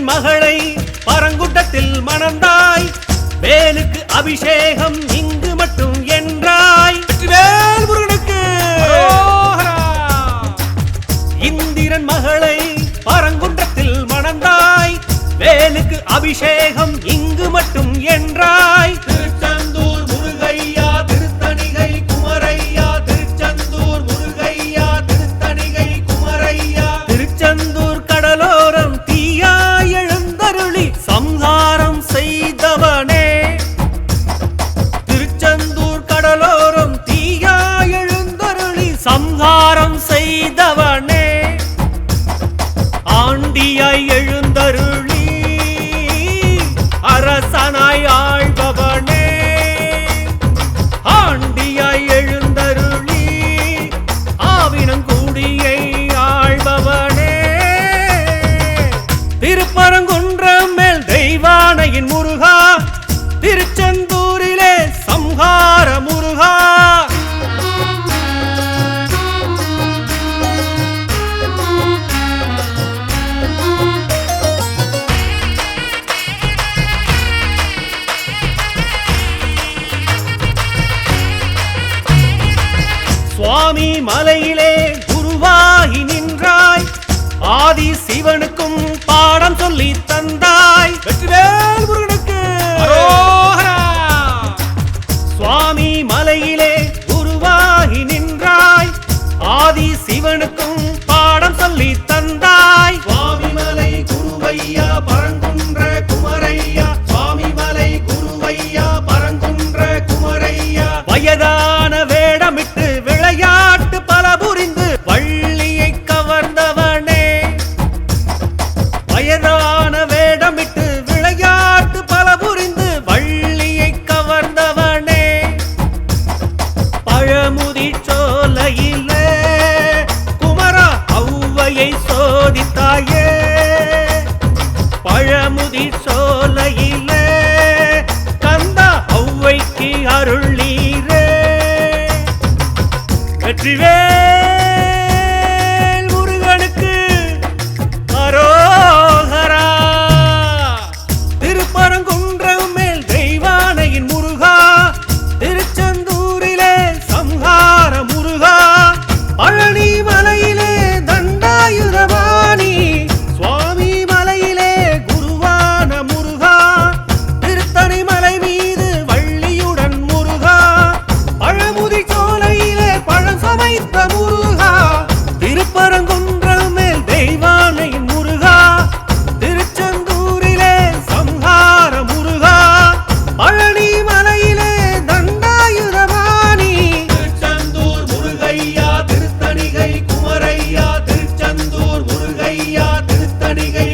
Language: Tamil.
இந்திரன் மகளை பரங்குட்டத்தில் மணந்தாய், வேலுக்கு அபிஷேகம் இங்கு மட்டும் என்றாய். வேல் முருகனுக்கு இந்திரன் மகளை பரங்குன்றத்தில் மணந்தாய், வேலுக்கு அபிஷேகம் இங்கு மட்டும் என்றாய். திருச்செந்தூர் முருகையா திருத்தணிகை குமரையா, திருச்செந்தூர் முருகையா திருத்தணிகை குமரையா. திருச்செந்தூர் கடலோரம் தீயாய் எழுந்தருளி சம்ஹாரம் செய்தவனே, திருச்செந்தூர் கடலோரம் தீயாய் எழுந்தருளி சம்ஹாரம் செய்தவனே, ஆண்டியாய் எழுந்தருளி அரசனாய் ஆழ்பவனே, ஆண்டியாய் எழுந்தருளி ஆவினங்கூடியை ஆழ்பவனே. திருப்பரங்குன்றம் மேல் தெய்வானையின் முருகா, திருச்செந்தூரிலே சம்ஹார முருகா. சுவாமி மலையிலே குருவாகி நின்றாய், ஆதி சிவனுக்கும் பாடம் சொல்லி தந்தாய். வெற்றிவேல் முருகனுக்கு சுவாமி மலையிலே குருவாகி நின்றாய், ஆதி சிவனுக்கும் பாடம் சொல்லி தந்தாய். சுவாமி மலை குருவையா பரங்குன்ற குமரையா, சுவாமி மலை குருவையா பரங்குன்ற குமரையா. வயதான வேடமிட்டு விளையாட்டு பல புரிந்து வள்ளியை கவர்ந்தவனே, வயதான வேடமிட்டு விளையாட்டு பல புரிந்து வள்ளியை கவர்ந்தவனே. பழமுதி சோலையிலே குமரா ஔவையை சோதித்தாயே, பழமுதி சோலையிலே கந்தா ஔவைக்கு அருள் நீரே. வெற்றிவேல் முருகனுக்கு அரோகரா. திருப்பரங்குன்றம் மேல் தெய்வானையின் முருகா, திருச்செந்தூரிலே சம்ஹார முருகா. பழனி மலையிலே தண்டாயுதபாணி, சுவாமி மலையிலே குருவான முருகா. திருத்தணி மலை மீது வள்ளியுடன் முருகா, பழமுதி சோலையிலே பழம் சமைத்த முருகா. திருப்பரங்குன்றம் மேல் தெய்வானையின் முருகா, திருச்செந்தூரிலே சம்ஹார முருகா. பழனி மலையிலே தண்டாயுதபாணி, திருச்செந்தூர் முருகையா திருத்தணிகை குமரையா, திருச்செந்தூர் முருகையா திருத்தணிகை